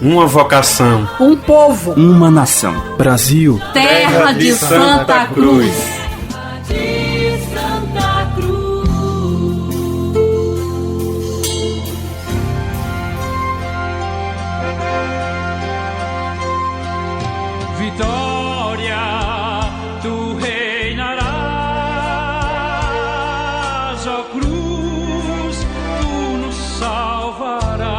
uma vocação, um povo, uma nação. Brasil, terra de Santa Cruz. Vitória, tu reinarás, ó cruz, tu nos salvarás.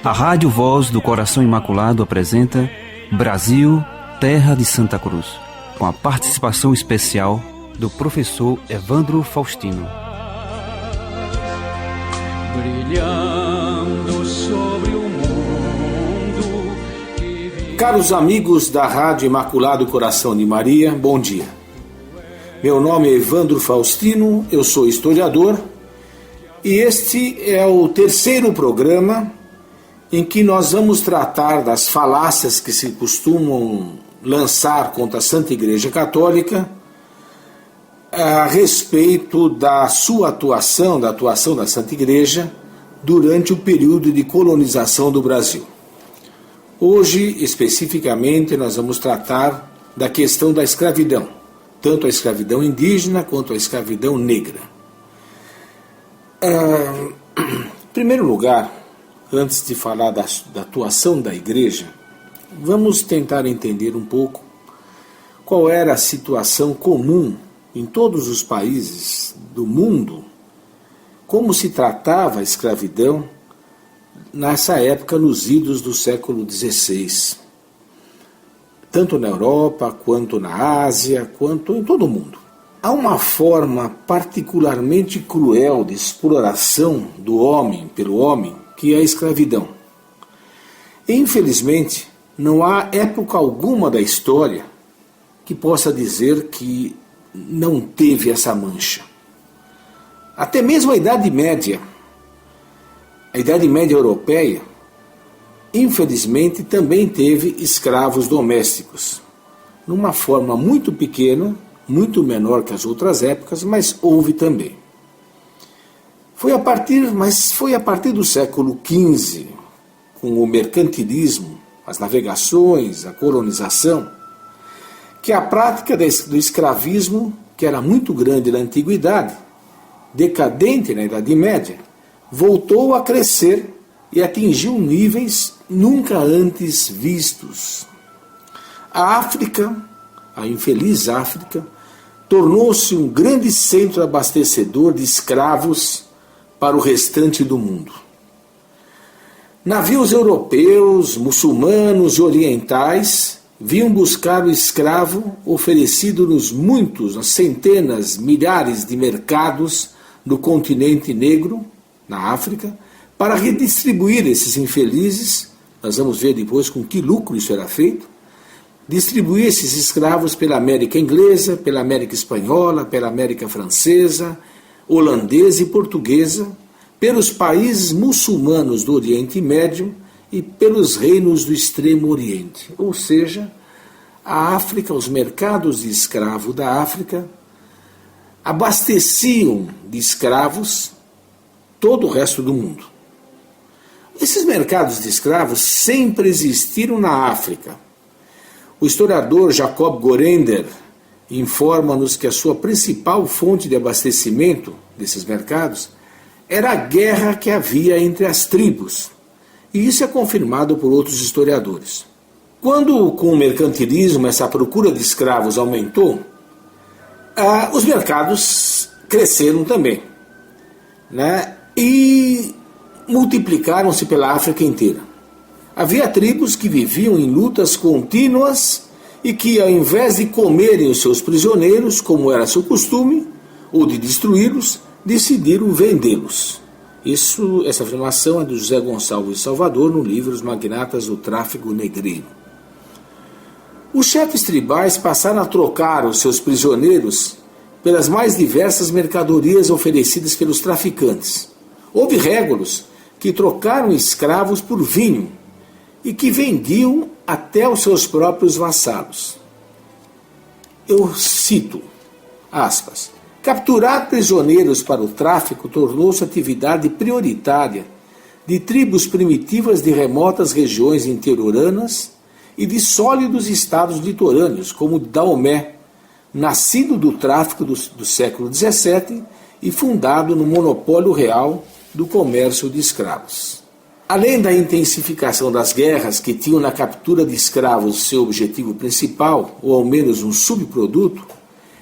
A Rádio Voz do Coração Imaculado apresenta Brasil, terra de Santa Cruz, com a participação especial do professor Evandro Faustino. Brilhando sobre o mundo. Caros amigos da Rádio Imaculado Coração de Maria, bom dia. Meu nome é Evandro Faustino, eu sou historiador e este é o terceiro programa em que nós vamos tratar das falácias que se costumam lançar contra a Santa Igreja Católica a respeito da sua atuação, da atuação da Santa Igreja durante o período de colonização do Brasil. Hoje, especificamente, nós vamos tratar da questão da escravidão, tanto a escravidão indígena quanto a escravidão negra. Em primeiro lugar, antes de falar da atuação da Igreja, vamos tentar entender um pouco qual era a situação comum em todos os países do mundo, como se tratava a escravidão nessa época, nos idos do século XVI, tanto na Europa, quanto na Ásia, quanto em todo o mundo. Há uma forma particularmente cruel de exploração do homem pelo homem, que é a escravidão. E, infelizmente, não há época alguma da história que possa dizer que não teve essa mancha. Até mesmo a Idade Média europeia, infelizmente, também teve escravos domésticos, numa forma muito pequena, muito menor que as outras épocas, mas houve também. Foi a partir do século XV, com o mercantilismo, as navegações, a colonização, que a prática do escravismo, que era muito grande na Antiguidade, decadente na Idade Média, voltou a crescer e atingiu níveis nunca antes vistos. A África, a infeliz África, tornou-se um grande centro abastecedor de escravos para o restante do mundo. Navios europeus, muçulmanos e orientais vinham buscar o escravo oferecido nas centenas, milhares de mercados no continente negro, na África, para redistribuir esses infelizes. Nós vamos ver depois com que lucro isso era feito. Distribuir esses escravos pela América inglesa, pela América espanhola, pela América francesa, holandesa e portuguesa, pelos países muçulmanos do Oriente Médio e pelos reinos do Extremo Oriente. Ou seja, a África, os mercados de escravo da África, abasteciam de escravos todo o resto do mundo. Esses mercados de escravos sempre existiram na África. O historiador Jacob Gorender informa-nos que a sua principal fonte de abastecimento desses mercados era a guerra que havia entre as tribos, e isso é confirmado por outros historiadores. Quando, com o mercantilismo, essa procura de escravos aumentou, os mercados cresceram também, né? E multiplicaram-se pela África inteira. Havia tribos que viviam em lutas contínuas e que, ao invés de comerem os seus prisioneiros, como era seu costume, ou de destruí-los, decidiram vendê-los. Essa afirmação é do José Gonçalves Salvador no livro Os Magnatas do Tráfico Negreiro. Os chefes tribais passaram a trocar os seus prisioneiros pelas mais diversas mercadorias oferecidas pelos traficantes. Houve régulos que trocaram escravos por vinho e que vendiam até os seus próprios vassalos. Eu cito, aspas, capturar prisioneiros para o tráfico tornou-se atividade prioritária de tribos primitivas de remotas regiões interioranas e de sólidos estados litorâneos, como Daomé, nascido do tráfico do século XVII e fundado no monopólio real do comércio de escravos. Além da intensificação das guerras que tinham na captura de escravos seu objetivo principal, ou ao menos um subproduto,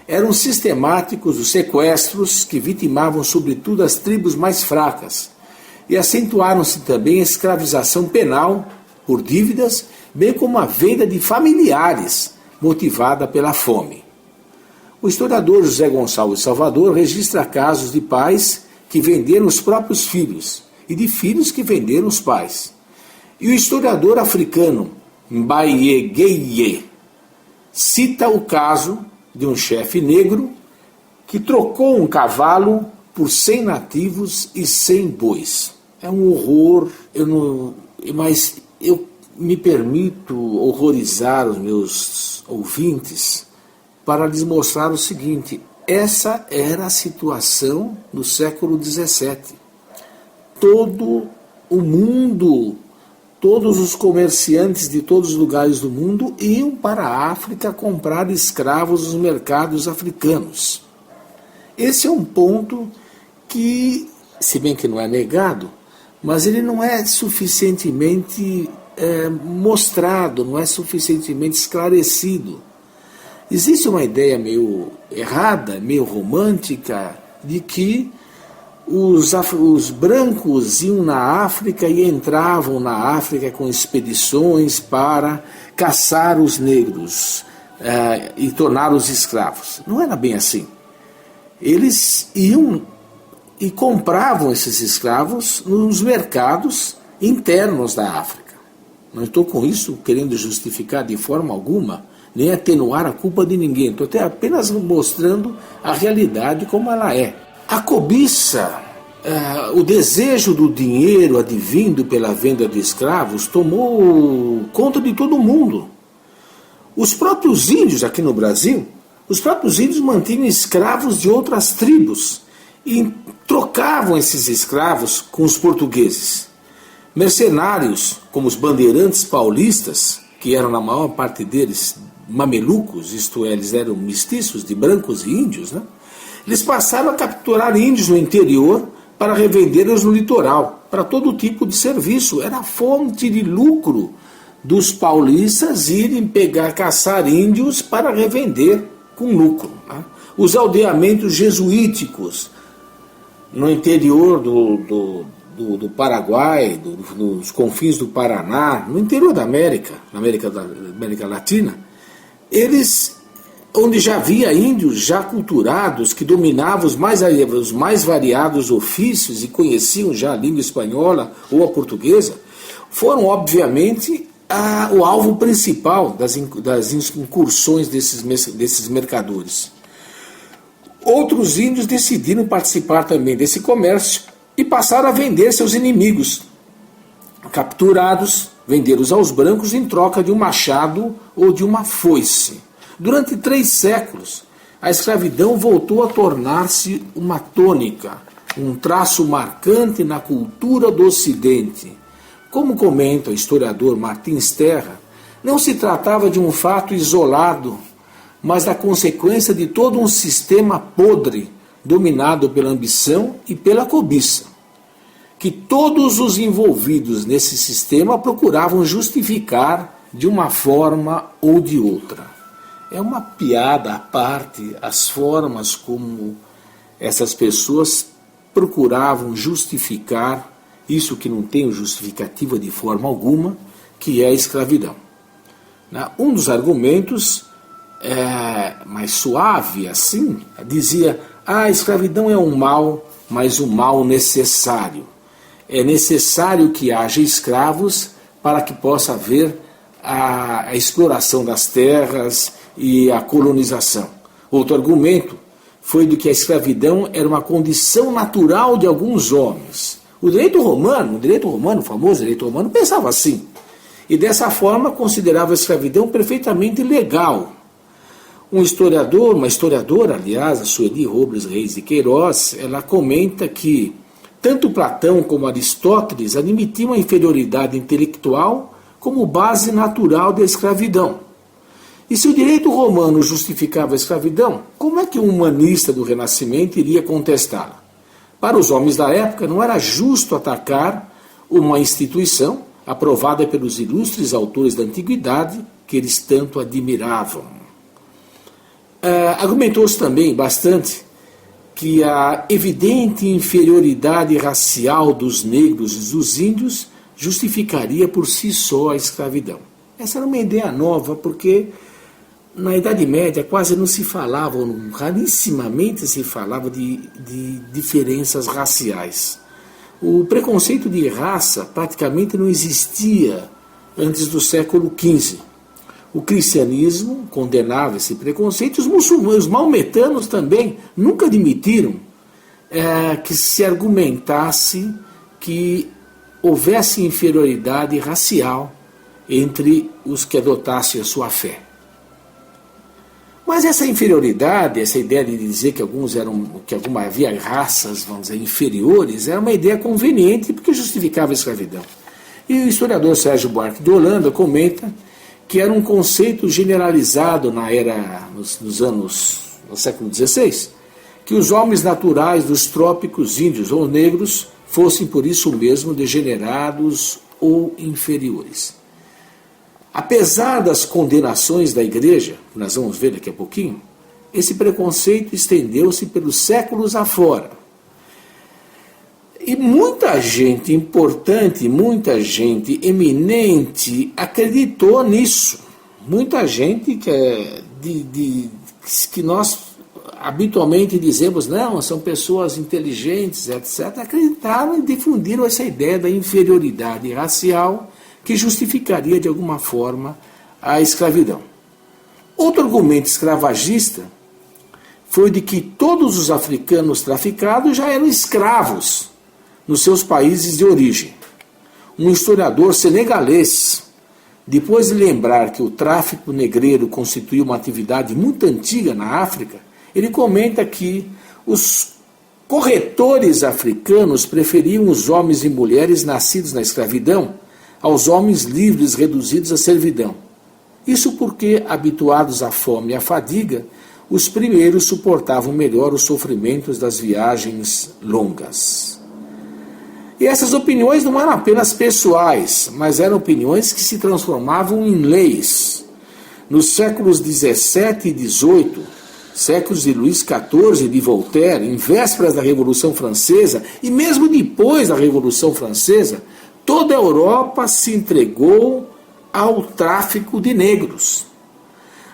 eram sistemáticos os sequestros que vitimavam sobretudo as tribos mais fracas, e acentuaram-se também a escravização penal por dívidas, bem como a venda de familiares motivada pela fome. O historiador José Gonçalves Salvador registra casos de pais que venderam os próprios filhos e de filhos que venderam os pais. E o historiador africano Mbaye cita o caso de um chefe negro que trocou um cavalo por 100 nativos e 100 bois. É um horror, mas eu me permito horrorizar os meus ouvintes para lhes mostrar o seguinte: essa era a situação no século XVII. Todo o mundo, todos os comerciantes de todos os lugares do mundo iam para a África comprar escravos nos mercados africanos. Esse é um ponto que, se bem que não é negado, mas ele não é suficientemente mostrado, não é suficientemente esclarecido. Existe uma ideia meio errada, meio romântica, de que os brancos iam na África e entravam na África com expedições para caçar os negros e torná-los escravos. Não era bem assim. Eles iam e compravam esses escravos nos mercados internos da África. Não estou com isso querendo justificar de forma alguma, nem atenuar a culpa de ninguém. Estou apenas mostrando a realidade como ela é. A cobiça, o desejo do dinheiro advindo pela venda de escravos tomou conta de todo mundo. Os próprios índios aqui no Brasil, os próprios índios mantinham escravos de outras tribos e trocavam esses escravos com os portugueses. Mercenários, como os bandeirantes paulistas, que eram na maior parte deles mamelucos, isto é, eles eram mestiços de brancos e índios, né? Eles passaram a capturar índios no interior para revendê-los no litoral, para todo tipo de serviço. Era fonte de lucro dos paulistas irem caçar índios para revender com lucro, né? Os aldeamentos jesuíticos no interior do Paraguai, nos confins do Paraná, no interior da América, na América Latina, onde já havia índios já culturados, que dominavam os mais variados ofícios e conheciam já a língua espanhola ou a portuguesa, foram, obviamente, o alvo principal das incursões desses mercadores. Outros índios decidiram participar também desse comércio e passaram a vender seus inimigos capturados, vendê-los aos brancos em troca de um machado ou de uma foice. Durante 3 séculos, a escravidão voltou a tornar-se uma tônica, um traço marcante na cultura do Ocidente. Como comenta o historiador Martins Terra, não se tratava de um fato isolado, mas da consequência de todo um sistema podre, dominado pela ambição e pela cobiça, que todos os envolvidos nesse sistema procuravam justificar de uma forma ou de outra. É uma piada à parte as formas como essas pessoas procuravam justificar isso que não tem justificativa de forma alguma, que é a escravidão. Um dos argumentos, mais suave assim, dizia: a escravidão é um mal, mas um mal necessário. É necessário que haja escravos para que possa haver a exploração das terras e a colonização. Outro argumento foi de que a escravidão era uma condição natural de alguns homens. O direito romano, o famoso direito romano, pensava assim. E dessa forma considerava a escravidão perfeitamente legal. Uma historiadora, aliás, a Sueli Robles Reis de Queiroz, ela comenta que Tanto Platão como Aristóteles admitiam a inferioridade intelectual como base natural da escravidão. E se o direito romano justificava a escravidão, como é que um humanista do Renascimento iria contestá-la? Para os homens da época, não era justo atacar uma instituição aprovada pelos ilustres autores da antiguidade que eles tanto admiravam. Argumentou-se também bastante que a evidente inferioridade racial dos negros e dos índios justificaria por si só a escravidão. Essa era uma ideia nova, porque na Idade Média quase não se falava, rarissimamente se falava de diferenças raciais. O preconceito de raça praticamente não existia antes do século XV. O cristianismo condenava esse preconceito, os muçulmanos, os maometanos também nunca admitiram que se argumentasse que houvesse inferioridade racial entre os que adotassem a sua fé. Mas essa inferioridade, essa ideia de dizer que havia raças, vamos dizer, inferiores, era uma ideia conveniente porque justificava a escravidão. E o historiador Sérgio Buarque de Holanda comenta que era um conceito generalizado no século XVI, que os homens naturais dos trópicos índios ou negros fossem por isso mesmo degenerados ou inferiores. Apesar das condenações da igreja, que nós vamos ver daqui a pouquinho, esse preconceito estendeu-se pelos séculos afora. E muita gente importante, muita gente eminente acreditou nisso. Muita gente que nós habitualmente dizemos, não, são pessoas inteligentes, etc., acreditaram e difundiram essa ideia da inferioridade racial que justificaria de alguma forma a escravidão. Outro argumento escravagista foi de que todos os africanos traficados já eram escravos nos seus países de origem. Um historiador senegalês, depois de lembrar que o tráfico negreiro constituía uma atividade muito antiga na África, ele comenta que os corretores africanos preferiam os homens e mulheres nascidos na escravidão aos homens livres reduzidos à servidão. Isso porque, habituados à fome e à fadiga, os primeiros suportavam melhor os sofrimentos das viagens longas. E essas opiniões não eram apenas pessoais, mas eram opiniões que se transformavam em leis. Nos séculos XVII e XVIII, séculos de Luís XIV e de Voltaire, em vésperas da Revolução Francesa, e mesmo depois da Revolução Francesa, toda a Europa se entregou ao tráfico de negros.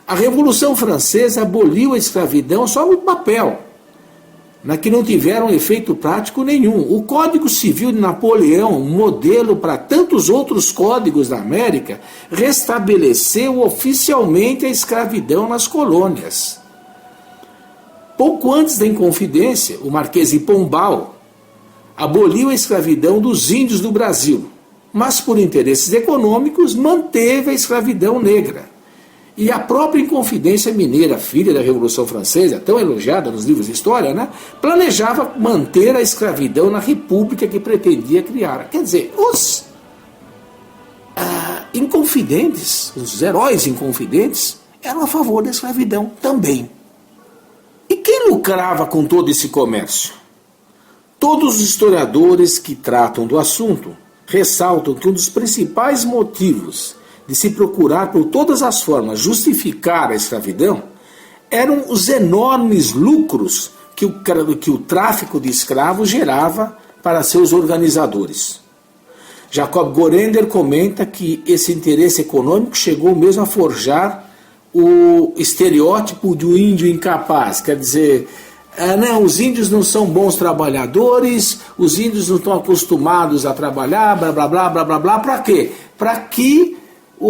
A Revolução Francesa aboliu a escravidão só no papel, na que não tiveram efeito prático nenhum. O Código Civil de Napoleão, modelo para tantos outros códigos da América, restabeleceu oficialmente a escravidão nas colônias. Pouco antes da Inconfidência, o Marquês de Pombal aboliu a escravidão dos índios do Brasil, mas por interesses econômicos manteve a escravidão negra. E a própria Inconfidência Mineira, filha da Revolução Francesa, tão elogiada nos livros de história, planejava manter a escravidão na república que pretendia criar. Quer dizer, os inconfidentes, os heróis inconfidentes, eram a favor da escravidão também. E quem lucrava com todo esse comércio? Todos os historiadores que tratam do assunto ressaltam que um dos principais motivos de se procurar por todas as formas justificar a escravidão eram os enormes lucros que o tráfico de escravos gerava para seus organizadores. Jacob Gorender comenta que esse interesse econômico chegou mesmo a forjar o estereótipo do índio incapaz, quer dizer, os índios não são bons trabalhadores, os índios não estão acostumados a trabalhar, blá blá blá blá blá blá, para quê? Para que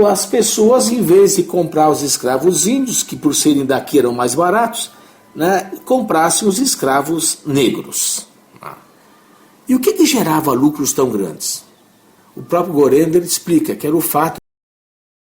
as pessoas, em vez de comprar os escravos índios, que por serem daqui eram mais baratos, comprassem os escravos negros. E o que gerava lucros tão grandes? O próprio Gorender explica que era o fato